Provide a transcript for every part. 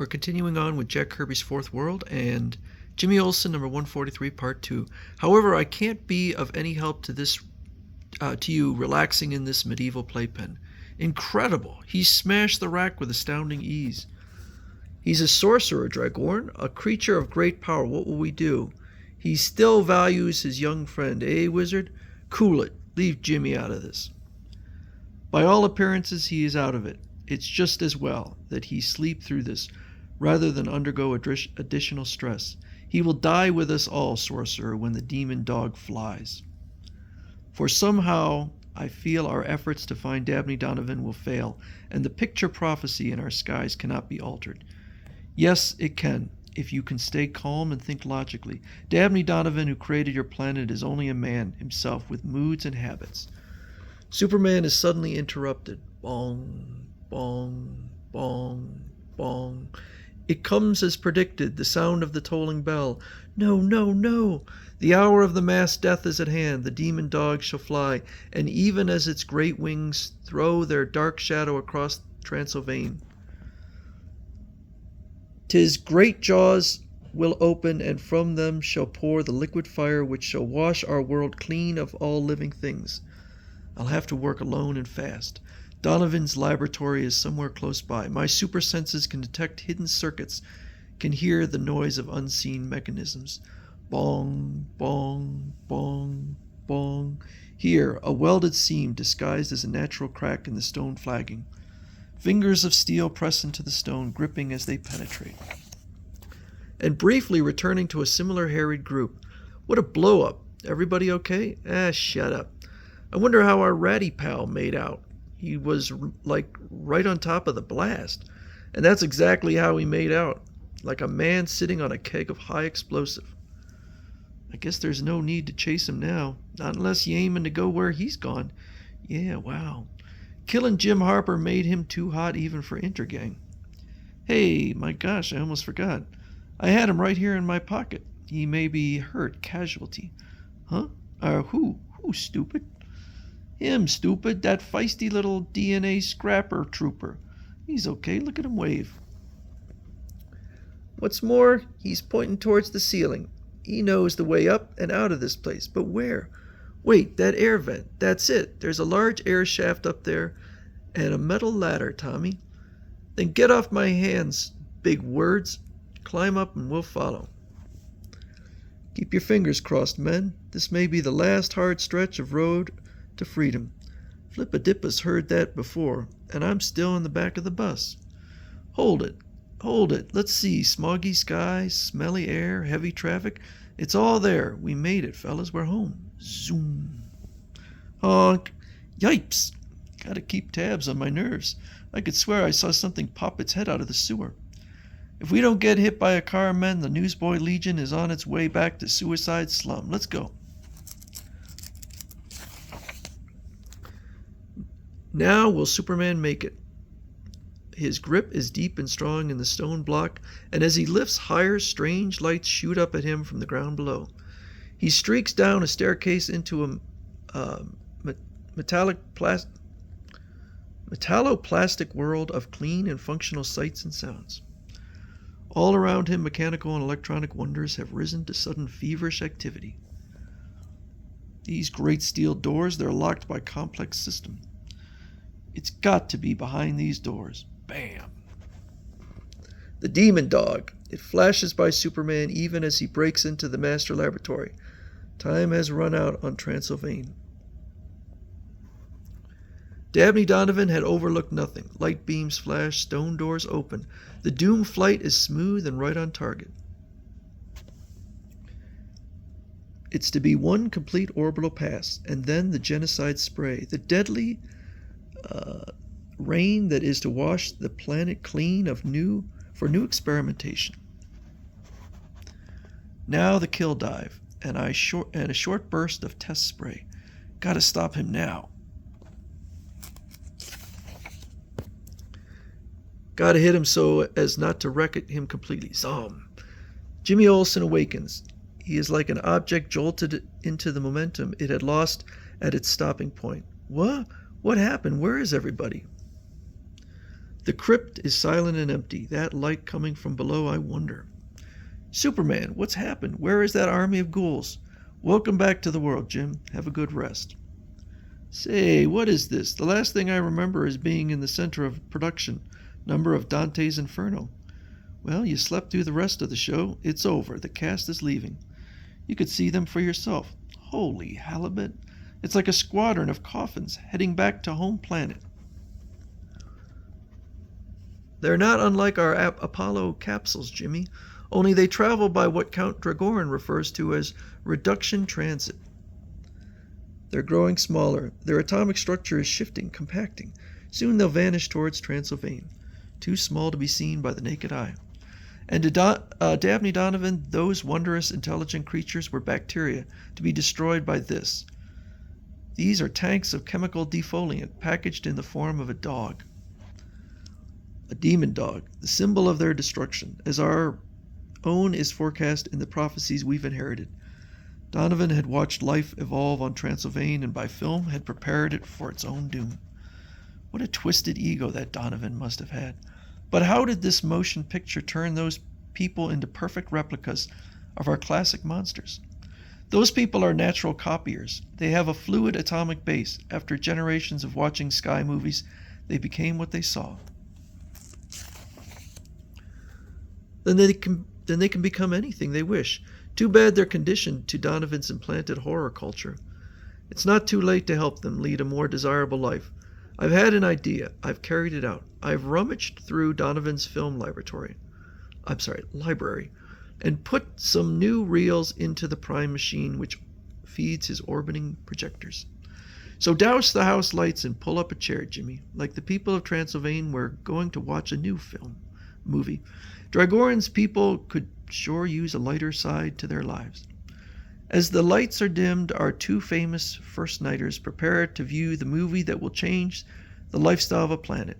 We're continuing on with Jack Kirby's Fourth World and Jimmy Olsen, number 143, part 2. However, I can't be of any help to you relaxing in this medieval playpen. Incredible! He smashed the rack with astounding ease. He's a sorcerer, Dragorn, a creature of great power. What will we do? He still values his young friend, eh, wizard? Cool it. Leave Jimmy out of this. By all appearances, he is out of it. It's just as well that he sleep through this, rather than undergo additional stress. He will die with us all, sorcerer, when the demon dog flies. For somehow I feel our efforts to find Dabney Donovan will fail, and the picture prophecy in our skies cannot be altered. Yes, it can, if you can stay calm and think logically. Dabney Donovan, who created your planet, is only a man himself with moods and habits. Superman is suddenly interrupted. Bong, bong, bong, bong. It comes as predicted, the sound of the tolling bell. No, no, no! The hour of the mass death is at hand. The demon dog shall fly, and even as its great wings throw their dark shadow across Transylvania, 'tis great jaws will open, and from them shall pour the liquid fire which shall wash our world clean of all living things. I'll have to work alone and fast. Donovan's laboratory is somewhere close by. My super senses can detect hidden circuits, can hear the noise of unseen mechanisms. Bong, bong, bong, bong. Here, a welded seam disguised as a natural crack in the stone flagging. Fingers of steel press into the stone, gripping as they penetrate. And briefly returning to a similar harried group. What a blow-up. Everybody okay? Shut up. I wonder how our ratty pal made out. He was, right on top of the blast. And that's exactly how he made out. Like a man sitting on a keg of high explosive. I guess there's no need to chase him now. Not unless you're aiming to go where he's gone. Yeah, wow. Killing Jim Harper made him too hot even for Intergang. Hey, my gosh, I almost forgot. I had him right here in my pocket. He may be hurt, casualty. Huh? Who? Who, stupid? Him, stupid, that feisty little DNA scrapper trooper. He's okay, look at him wave. What's more, he's pointing towards the ceiling. He knows the way up and out of this place, but where? Wait, that air vent, that's it. There's a large air shaft up there and a metal ladder, Tommy. Then get off my hands, big words. Climb up and we'll follow. Keep your fingers crossed, men. This may be the last hard stretch of road to freedom. Flippadippa's heard that before, and I'm still in the back of the bus. Hold it. Let's see. Smoggy sky, smelly air, heavy traffic. It's all there. We made it, fellas. We're home. Zoom. Honk. Yipes. Gotta keep tabs on my nerves. I could swear I saw something pop its head out of the sewer. If we don't get hit by a car, men, the Newsboy Legion is on its way back to Suicide Slum. Let's go. Now will Superman make it. His grip is deep and strong in the stone block, and as he lifts higher, strange lights shoot up at him from the ground below. He streaks down a staircase into a metalloplastic world of clean and functional sights and sounds. All around him, mechanical and electronic wonders have risen to sudden feverish activity. These great steel doors, they're locked by complex system. It's got to be behind these doors. Bam! The demon dog. It flashes by Superman even as he breaks into the master laboratory. Time has run out on Transylvania. Dabney Donovan had overlooked nothing. Light beams flash, stone doors open. The doomed flight is smooth and right on target. It's to be one complete orbital pass, and then the genocide spray, the deadly rain that is to wash the planet clean for new experimentation. Now the kill dive, and a short burst of test spray. Gotta stop him now. Gotta hit him so as not to wreck him completely. Zom. Jimmy Olsen awakens. He is like an object jolted into the momentum it had lost at its stopping point. What? What happened? Where is everybody? The crypt is silent and empty. That light coming from below, I wonder. Superman, what's happened? Where is that army of ghouls? Welcome back to the world, Jim. Have a good rest. Say, what is this? The last thing I remember is being in the center of production number of Dante's Inferno. Well, you slept through the rest of the show. It's over. The cast is leaving. You could see them for yourself. Holy halibut. It's like a squadron of coffins heading back to home planet. They're not unlike our Apollo capsules, Jimmy, only they travel by what Count Dragorin refers to as reduction transit. They're growing smaller. Their atomic structure is shifting, compacting. Soon they'll vanish towards Transylvania, too small to be seen by the naked eye. And to Dabney Donovan, those wondrous, intelligent creatures were bacteria to be destroyed by this. These are tanks of chemical defoliant packaged in the form of a dog. A demon dog, the symbol of their destruction, as our own is forecast in the prophecies we've inherited. Donovan had watched life evolve on Transylvania and by film had prepared it for its own doom. What a twisted ego that Donovan must have had. But how did this motion picture turn those people into perfect replicas of our classic monsters? Those people are natural copiers. They have a fluid atomic base. After generations of watching Sky movies, they became what they saw. Then they can become anything they wish. Too bad they're conditioned to Donovan's implanted horror culture. It's not too late to help them lead a more desirable life. I've had an idea. I've carried it out. I've rummaged through Donovan's film library, and put some new reels into the prime machine which feeds his orbiting projectors. So douse the house lights and pull up a chair, Jimmy. Like the people of Transylvania, we're going to watch a new movie. Dragorin's people could sure use a lighter side to their lives. As the lights are dimmed, our two famous first-nighters prepare to view the movie that will change the lifestyle of a planet.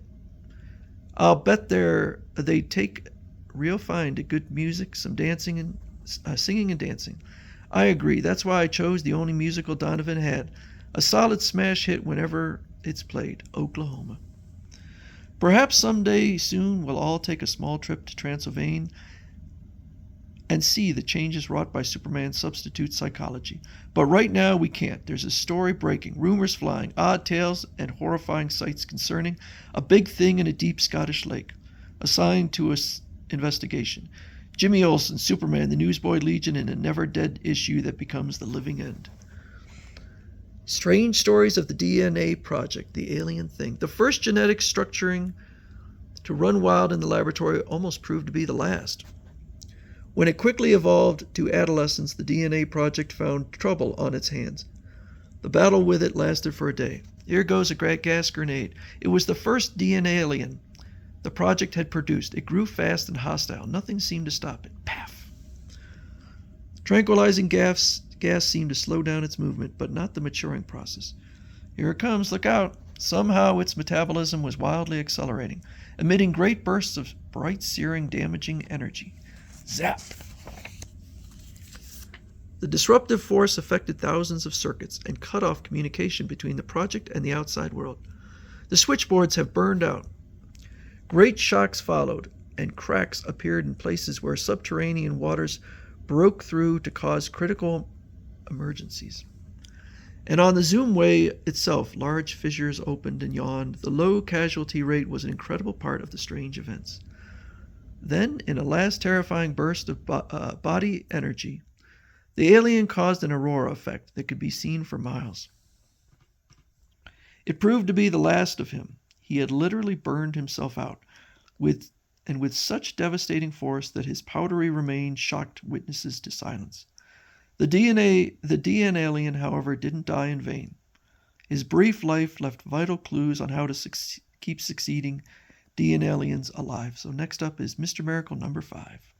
I'll bet they take real fine to good music, some dancing and singing and dancing. I agree. That's why I chose the only musical Donovan had, a solid smash hit whenever it's played, Oklahoma. Perhaps someday soon we'll all take a small trip to Transylvania and see the changes wrought by Superman's substitute psychology. But right now we can't. There's a story breaking, rumors flying, odd tales and horrifying sights concerning a big thing in a deep Scottish lake, assigned to us investigation. Jimmy Olsen, Superman, the Newsboy Legion, in a never-dead issue that becomes the living end. Strange stories of the DNA project, the alien thing. The first genetic structuring to run wild in the laboratory almost proved to be the last. When it quickly evolved to adolescence, the DNA project found trouble on its hands. The battle with it lasted for a day. Here goes a gas grenade. It was the first DNA alien the project had produced. It grew fast and hostile. Nothing seemed to stop it. Paff! Tranquilizing gas seemed to slow down its movement, but not the maturing process. Here it comes, look out! Somehow its metabolism was wildly accelerating, emitting great bursts of bright, searing, damaging energy. Zap! The disruptive force affected thousands of circuits and cut off communication between the project and the outside world. The switchboards have burned out. Great shocks followed, and cracks appeared in places where subterranean waters broke through to cause critical emergencies. And on the Zoomway itself, large fissures opened and yawned. The low casualty rate was an incredible part of the strange events. Then, in a last terrifying burst of body energy, the alien caused an aurora effect that could be seen for miles. It proved to be the last of him. He had literally burned himself out, with such devastating force that his powdery remains shocked witnesses to silence. The DNA alien, however, didn't die in vain. His brief life left vital clues on how to keep succeeding DNA aliens alive. So next up is Mr. Miracle number 5.